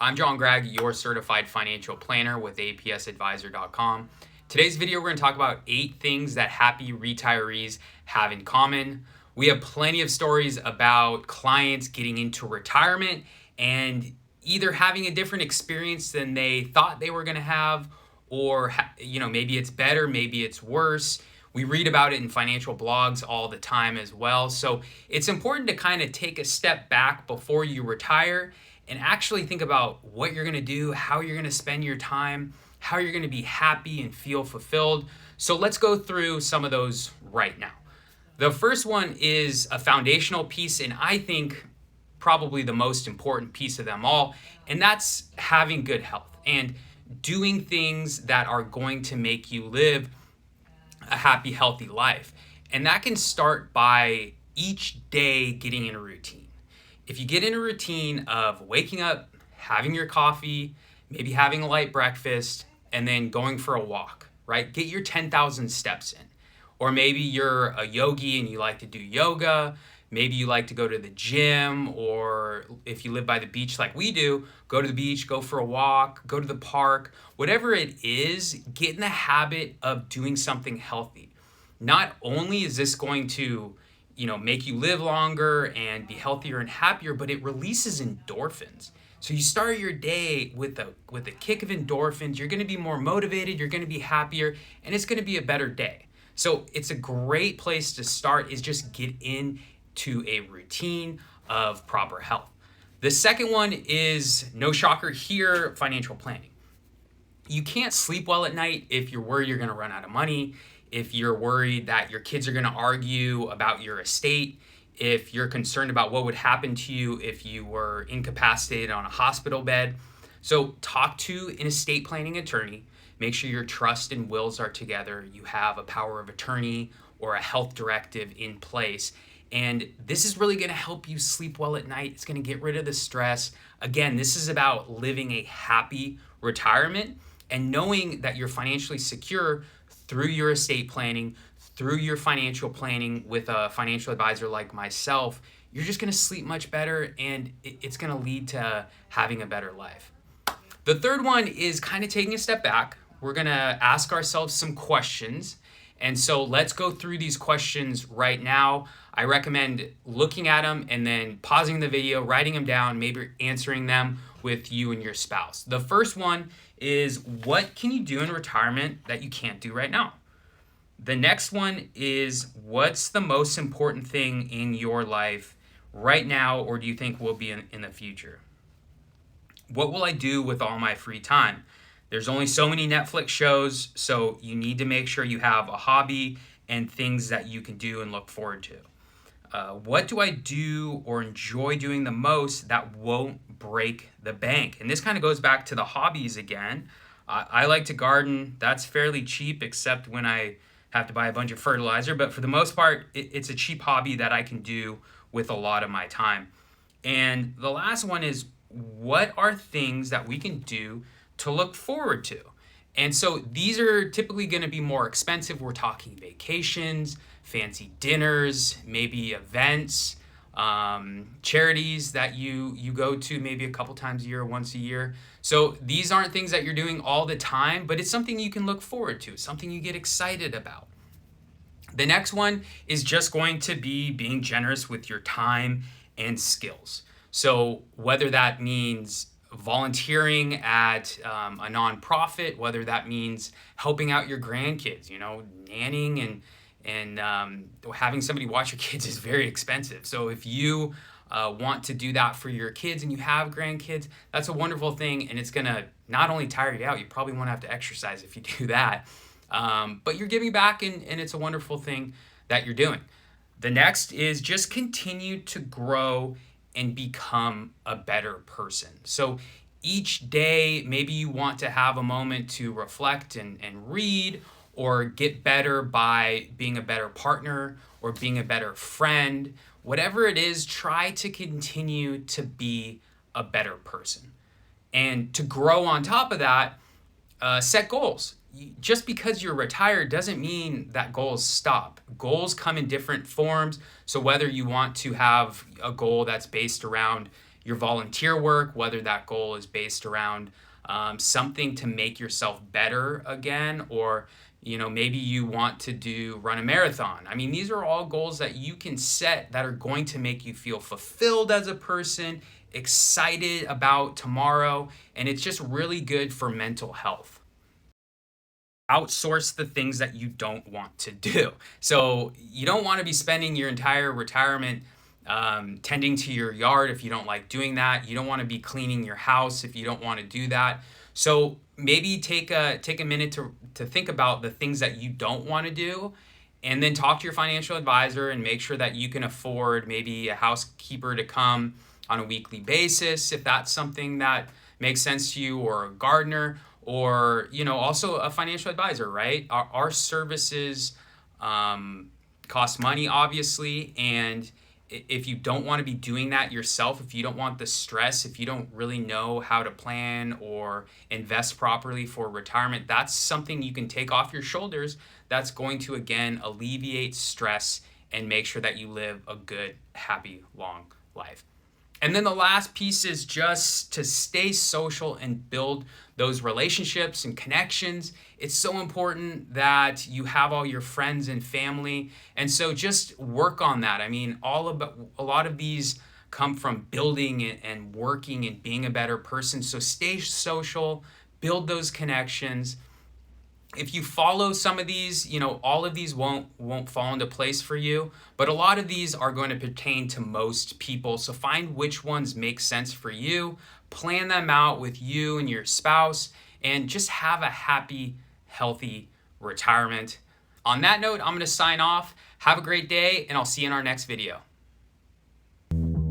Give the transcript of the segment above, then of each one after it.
I'm John Gregg, your certified financial planner with APSadvisor.com. Today's video, we're going to talk about 8 things that happy retirees have in common. We have plenty of stories about clients getting into retirement and either having a different experience than they thought they were going to have, or maybe it's better, maybe it's worse. We read about it in financial blogs all the time as well. So it's important to kind of take a step back before you retire and actually think about what you're going to do, how you're going to spend your time, how you're going to be happy and feel fulfilled. So let's go through some of those right now. The first one is a foundational piece, and I think probably the most important piece of them all, and that's having good health and doing things that are going to make you live a happy, healthy life. And that can start by each day getting in a routine. If you get in a routine of waking up, having your coffee, maybe having a light breakfast, and then going for a walk, right? Get your 10,000 steps in. Or maybe you're a yogi and you like to do yoga. Maybe you like to go to the gym, or if you live by the beach like we do, go to the beach, go for a walk, go to the park. Whatever it is, get in the habit of doing something healthy. Not only is this going to make you live longer and be healthier and happier, but it releases endorphins. So you start your day with a kick of endorphins. You're going to be more motivated, you're going to be happier, and it's going to be a better day. So it's a great place to start, is just get into a routine of proper health. The second one is, no shocker here, financial planning. You can't sleep well at night if you're worried you're going to run out of money, if you're worried that your kids are going to argue about your estate, if you're concerned about what would happen to you if you were incapacitated on a hospital bed. So talk to an estate planning attorney. Make sure your trust and wills are together. You have a power of attorney or a health directive in place. And this is really going to help you sleep well at night. It's going to get rid of the stress. Again, this is about living a happy retirement and knowing that you're financially secure through your estate planning, through your financial planning with a financial advisor like myself. You're just going to sleep much better, and it's going to lead to having a better life. The third one is kind of taking a step back. We're going to ask ourselves some questions. And so let's go through these questions right now. I recommend looking at them and then pausing the video, writing them down, maybe answering them with you and your spouse. The first one is, what can you do in retirement that you can't do right now? The next one is, what's the most important thing in your life right now, or do you think will be in the future? What will I do with all my free time? There's only so many Netflix shows, so you need to make sure you have a hobby and things that you can do and look forward to. What do I do or enjoy doing the most that won't break the bank? And this kind of goes back to the hobbies again. I like to garden. That's fairly cheap, except when I have to buy a bunch of fertilizer. But for the most part, it's a cheap hobby that I can do with a lot of my time. And the last one is, what are things that we can do to look forward to? And so these are typically going to be more expensive. We're talking vacations, fancy dinners, maybe events, charities that you go to maybe a couple times a year, once a year. So these aren't things that you're doing all the time, but it's something you can look forward to, something you get excited about. The next one is just going to be being generous with your time and skills. So whether that means volunteering at a nonprofit, whether that means helping out your grandkids, nannying and having somebody watch your kids is very expensive. So if you want to do that for your kids and you have grandkids, that's a wonderful thing, and it's going to not only tire you out, you probably won't have to exercise if you do that, but you're giving back, and it's a wonderful thing that you're doing. The next is just continue to grow and become a better person. So each day, maybe you want to have a moment to reflect and read, or get better by being a better partner or being a better friend. Whatever it is, try to continue to be a better person. And to grow on top of that, set goals. Just because you're retired doesn't mean that goals stop. Goals come in different forms. So whether you want to have a goal that's based around your volunteer work, whether that goal is based around something to make yourself better again, or maybe you want to run a marathon. I mean, these are all goals that you can set that are going to make you feel fulfilled as a person, excited about tomorrow, and it's just really good for mental health. Outsource the things that you don't want to do. So you don't want to be spending your entire retirement tending to your yard if you don't like doing that. You don't want to be cleaning your house if you don't want to do that. So maybe take a minute to think about the things that you don't want to do, and then talk to your financial advisor and make sure that you can afford maybe a housekeeper to come on a weekly basis if that's something that makes sense to you, or a gardener, or also a financial advisor, right? Our services cost money, obviously, and if you don't want to be doing that yourself, if you don't want the stress, if you don't really know how to plan or invest properly for retirement, that's something you can take off your shoulders. That's going to, again, alleviate stress and make sure that you live a good, happy, long life. And then the last piece is just to stay social and build those relationships and connections. It's so important that you have all your friends and family. And so just work on that. I mean, a lot of these come from building and working and being a better person. So stay social, build those connections. If you follow some of these, all of these won't fall into place for you, but a lot of these are going to pertain to most people. So find which ones make sense for you, plan them out with you and your spouse, and just have a happy, healthy retirement. On that note, I'm going to sign off. Have a great day, and I'll see you in our next video.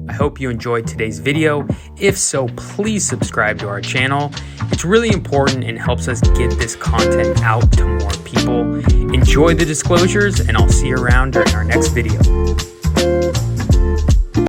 I hope you enjoyed today's video. If so, please subscribe to our channel. It's really important and helps us get this content out to more people. Enjoy the disclosures, and I'll see you around during our next video.